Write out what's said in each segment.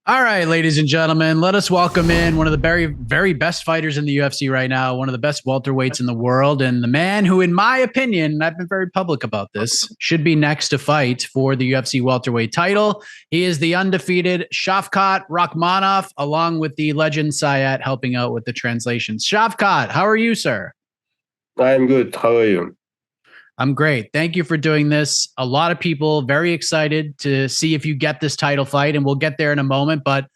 All right, ladies and gentlemen, let us welcome in one of the very, very best fighters in the UFC right now, one of the best welterweights in the world, and the man who, in my opinion, and I've been very public about this, should be next to fight for the UFC welterweight title. He is the undefeated Shavkat Rakhmonov, along with the legend Sayat helping out with the translations. Shavkat, how are you, sir? I'm good. How are you? I'm great. Thank you for doing this. A lot of people very excited to see if you get this title fight, and we'll get there in a moment. But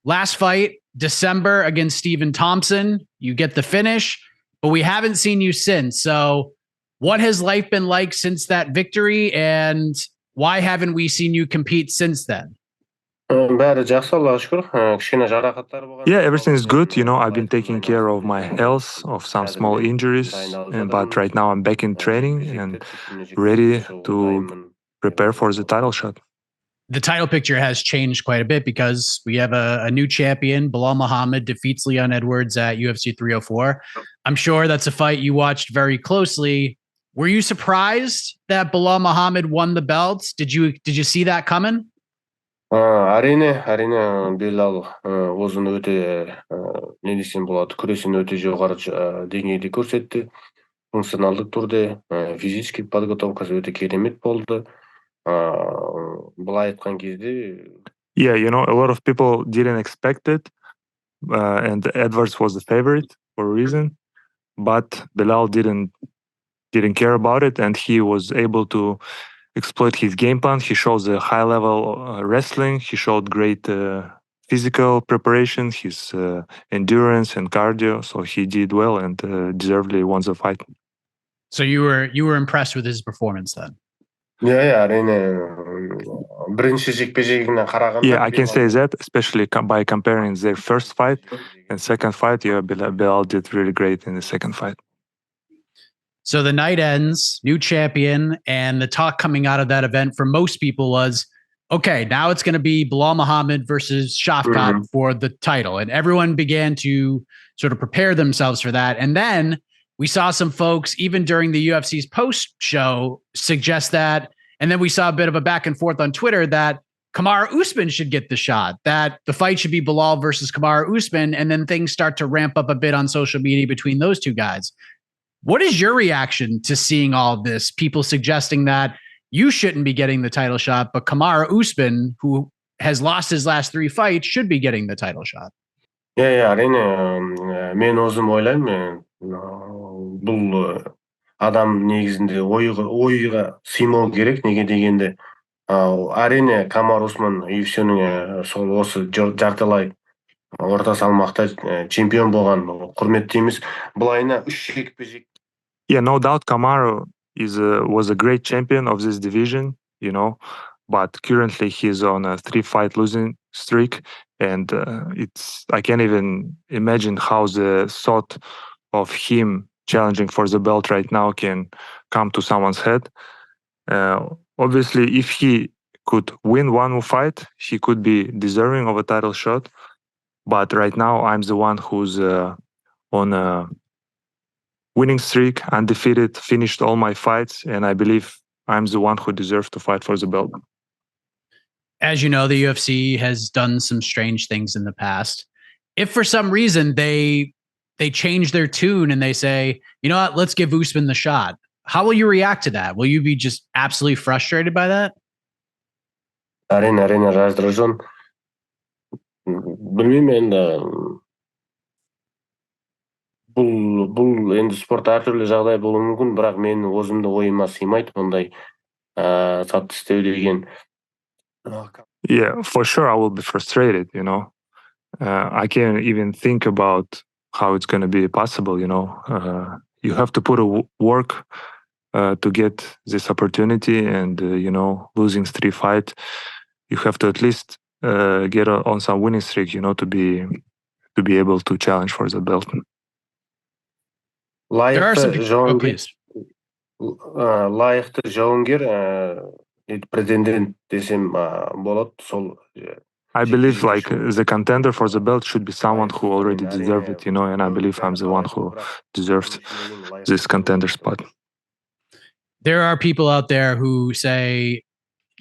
last fight, December against Stephen Thompson, you get the finish, but we haven't seen you since. So, what has life been like since that victory, and why haven't we seen you compete since then? Бәрі жақсы, Аллаға шүкір. Кішкене жарақаттар болған. Yeah, everything is good. I've been taking care of my health, of some small injuries, but right now I'm back in training and ready to prepare for the title shot. The title picture has changed quite a bit because we have a new champion. Belal Muhammad defeats Leon Edwards at UFC 304. I'm sure that's a fight you watched very closely. Were you surprised that Belal Muhammad won the belts? Did you see that coming? Әрине, Белал өзін өте не десем болады, күресін өте жоғары деңгейде көрсетті. Функционалдық түрде, физический подготовкасы өте керемет болды. Былай айтқан кезде Yeah, a lot of people didn't expect it, and Edwards was the favorite for a reason, but Belal didn't care about it, and he was able to exploit his game plan. He shows a high level wrestling. He showed great physical preparation, his endurance and cardio. So he did well and deservedly won the fight. So you were impressed with his performance then? Yeah, бірінші жекпе-жегіне қарағанда. Yeah, I can say that, especially by comparing their first fight and second fight. Yeah, Belal did really great in the second fight. So the night ends, new champion, and the talk coming out of that event for most people was, okay, now it's going to be Belal Muhammad versus Shavkat for the title. And everyone began to sort of prepare themselves for that. And then we saw some folks, even during the UFC's post-show, suggest that. And then we saw a bit of a back and forth on Twitter that Kamaru Usman should get the shot, that the fight should be Belal versus Kamaru Usman. And then things start to ramp up a bit on social media between those two guys. What is your reaction to seeing all this? People suggesting that you shouldn't be getting the title shot, but Kamaru Usman, who has lost his last 3 fights, should be getting the title shot. Yeah, әрине, мен өзім ойлаймын, бұл адам негізінде ойға сыймау керек, неге дегенде, әрине Kamaru Usman UFC-нің сол осы жартылай орта салмақта чемпион болған, құрметтейміз. Былайына 3 жекпе-жек. Yeah, no doubt Kamaru was a great champion of this division, but currently he's on a 3-fight losing streak, and I can't even imagine how the thought of him challenging for the belt right now can come to someone's head. Obviously, if he could win one more fight, he could be deserving of a title shot, but right now I'm the one who's on a winning streak, undefeated, finished all my fights, and I believe I'm the one who deserves to fight for the belt. As you know, the UFC has done some strange things in the past. If for some reason they change their tune and they say, you know what, let's give Usman the shot, how will you react to that? Will you be just absolutely frustrated by that? Әрине, раздражен. Білмеймін енді. Бұл енді спорт әртүрлі жағдай болуы мүмкін, бірақ менің өзімді ойыма сыймайды ондай сатты істеу деген. Yeah, for sure I will be frustrated, I can't even think about how it's going to be possible, You have to put a work to get this opportunity, and losing 3 fights, you have to at least get on some winning streak, to be able to challenge for the belt. Лайықты жауынгер претендент десем болады, сол. I believe the contender for the belt should be someone who already deserves it, and I believe I'm the one who deserves this contender spot. There are people out there who say,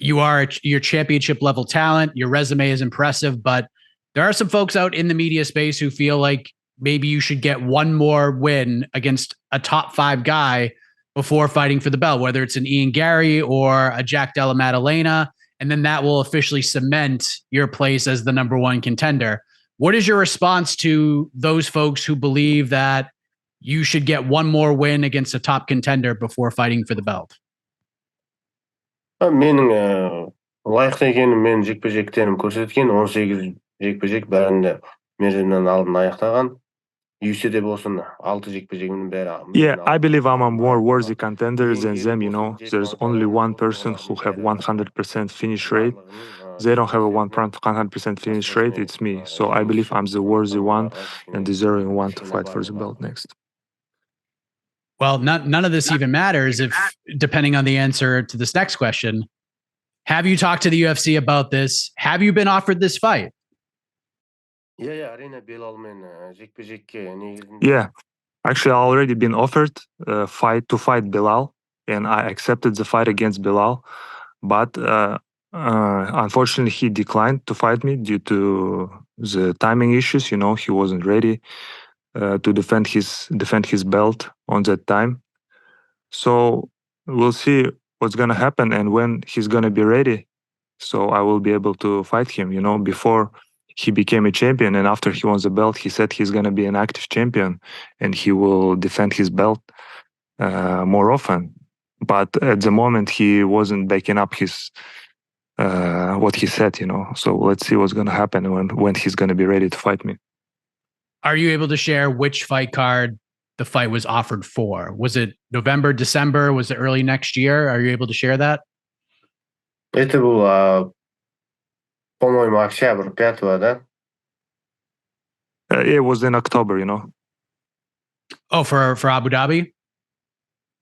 your championship level talent. Your resume is impressive, but there are some folks out in the media space who feel like maybe you should get one more win against a top 5 guy before fighting for the belt, whether it's an Ian Gary or a Jack Della Maddalena, and then that will officially cement your place as the number 1 contender. What is your response to those folks who believe that you should get one more win against a top contender before fighting for the belt? Менің лайықты екенім менің жекпе-жектерім көрсеткен. 18 жекпе-жек бәрінде мерзімнен алдын аяқтаған. UFC'de болсын 6 жекпе-жегімнің бәрі. Yeah, I believe I'm a more worthy contender than them, you know. There's only one person who have 100% finish rate. They don't have a 100% finish rate, it's me. So I believe I'm the worthy one and deserving one to fight for the belt next. Well, none of this even matters if, depending on the answer to this next question, have you talked to the UFC about this? Have you been offered this fight? Yeah, Arena Belal'мен жекпе-жекке негізінде. Yeah, actually I already been offered to fight Belal, and I accepted the fight against Belal, but unfortunately he declined to fight me due to the timing issues. You know, he wasn't ready to defend his belt on that time. So we'll see what's gonna happen and when he's gonna be ready. So I will be able to fight him. You know, before he became a champion and after he won the belt, he said he's gonna be an active champion and he will defend his belt more often. But at the moment, he wasn't backing up his what he said. You know, so let's see what's gonna happen when he's gonna be ready to fight me. Are you able to share which fight card the fight was offered for? Was it November, December? Was it early next year? Are you able to share that? Это было, по-моему, октябрь 5-го, да? It was in October, you know. Oh, for Abu Dhabi?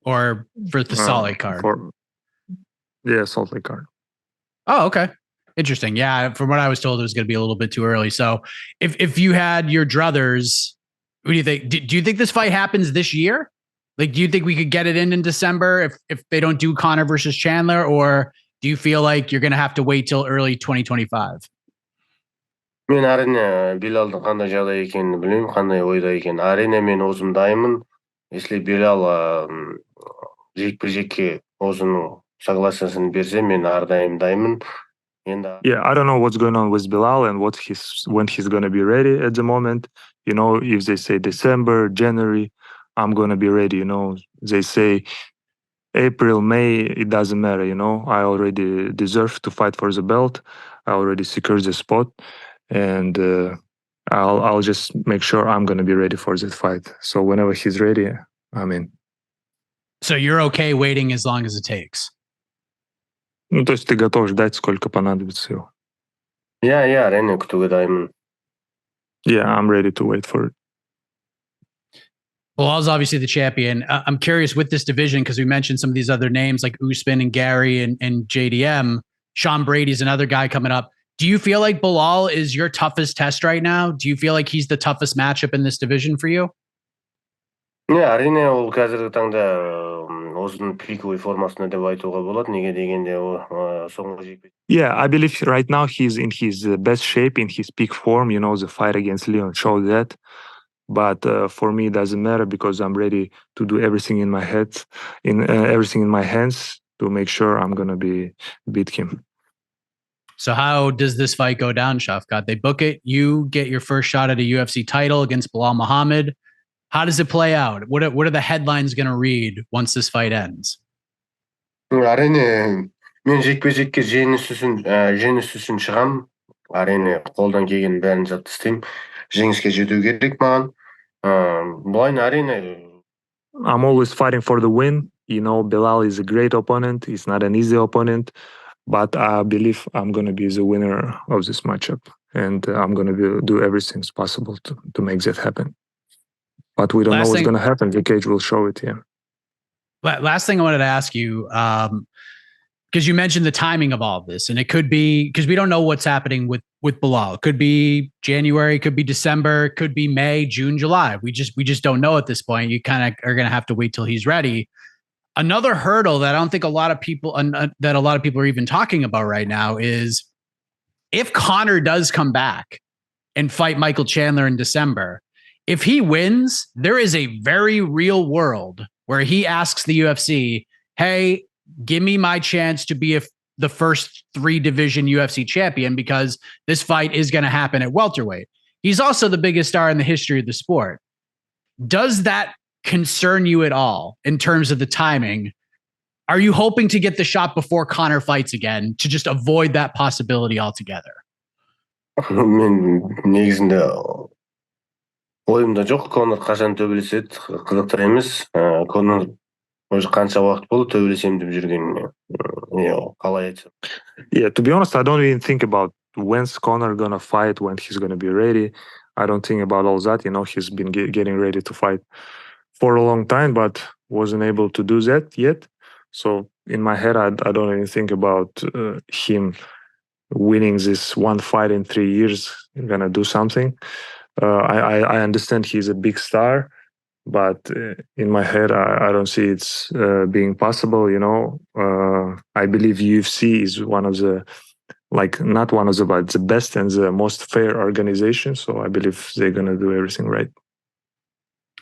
Or for the Salt Lake card? Yeah, Salt Lake card. Oh, okay. Interesting. Yeah, from what I was told, it was going to be a little bit too early. So if you had your druthers, who do you think? Do you think this fight happens this year? Like, do you think we could get it in December if they don't do Conor versus Chandler? Or do you feel like you're going to have to wait till early 2025? Мен әрине Белалдың қандай жағдай екенін білмеймін, қандай ойда екенін. Әрине мен өзім дайынмын. Если Белал жекпе-жекке өзінің согласиясын берсе, мен әрдайым дайынмын. Yeah, I don't know what's going on with Belal and when he's going to be ready at the moment. You know, if they say December, January, I'm going to be ready. You know, they say April, May, it doesn't matter. You know, I already deserve to fight for the belt. I already secured the spot, and I'll just make sure I'm going to be ready for that fight. So whenever he's ready, I'm in. So you're okay waiting as long as it takes? Ну, то есть ты готов ждать, сколько понадобится его. Yeah, әрине күтуге дайынмын. Yeah, I'm ready to wait for it. Bilal's obviously the champion. I'm curious with this division, because we mentioned some of these other names like Usman and Gary and JDM. Sean Brady's another guy coming up. Do you feel like Belal is your toughest test right now? Do you feel like he's the toughest matchup in this division for you? Yeah, әрине ол қазіргі таңда өзінің пиковый формасында деп айтуға болады. Неге дегенде соңғы жекпе. Yeah, I believe right now he's in his best shape, in his peak form. You know, the fight against Leon showed that. But for me, it doesn't matter because I'm ready to do everything in my head, everything in my hands to make sure I'm gonna beat him. So how does this fight go down, Shavkat? They book it. You get your first shot at a UFC title against Belal Muhammad. How does it play out? What are the headlines going to read once this fight ends? Әрине мен жекпе-жекке жеңіс үшін шығам. Әрине қолдан келген бәрін жат істеймін. Жеңіске жету керек маған. Былай әрине. I'm always fighting for the win. You know, Belal is a great opponent. He's not an easy opponent, but I believe I'm going to be the winner of this matchup, and I'm going to do everything possible to make that happen. But we don't know what's going to happen. The cage will show it, yeah. Last thing I wanted to ask you, because you mentioned the timing of all of this, and it could be, because we don't know what's happening with Belal. It could be January, could be December, could be May, June, July. We just don't know at this point. You kind of are going to have to wait till he's ready. Another hurdle that I don't think a lot of people are even talking about right now is if Conor does come back and fight Michael Chandler in December, if he wins, there is a very real world where he asks the UFC, hey, give me my chance to be the first 3-division UFC champion, because this fight is going to happen at welterweight. He's also the biggest star in the history of the sport. Does that concern you at all in terms of the timing? Are you hoping to get the shot before Conor fights again to just avoid that possibility altogether? Мен негізінде ойымда жоқ. Конор қашан төбелеседі қызықтар емес. Конор уже қанша уақыт болды төбелесем деп жүргеніне. Қалай айтсам. Yeah, to be honest, I don't even think about when's Conor gonna fight, when he's gonna be ready. I don't think about all that. He's been getting ready to fight for a long time, but wasn't able to do that yet. So in my head, I don't even think about him winning this one fight in 3 years. I'm gonna do something. I understand he's a big star, but in my head, I don't see it's being possible. I believe UFC is one of the, not one of the, but the best and the most fair organization. So I believe they're gonna do everything right.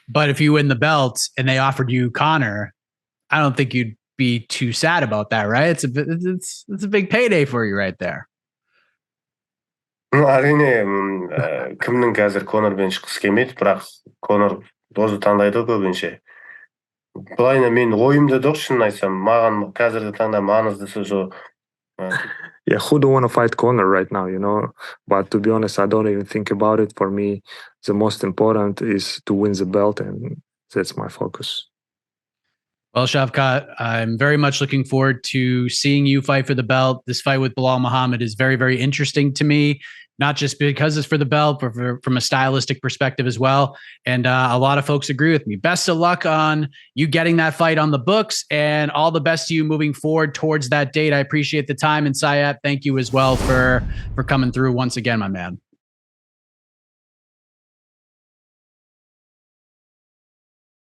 But if you win the belt and they offered you Conor, I don't think you'd be too sad about that, right? It's a big payday for you right there. Әрине, кімнің қазір Конормен шыққысы келмейді, бірақ Конор дозы таңдайды көбінше. Былайына мен ойымда жоқ, шынын айтсам, маған қазіргі таңда маңыздысы сол. Yeah, who don't want to fight Conor right now, But to be honest, I don't even think about it. For me, the most important is to win the belt, and that's my focus. Well, Shavkat, I'm very much looking forward to seeing you fight for the belt. This fight with Belal Muhammad is very, very interesting to me, not just because it's for the belt, but from a stylistic perspective as well. And a lot of folks agree with me. Best of luck on you getting that fight on the books, and all the best to you moving forward towards that date. I appreciate the time. And Sayat, thank you as well for coming through once again, my man.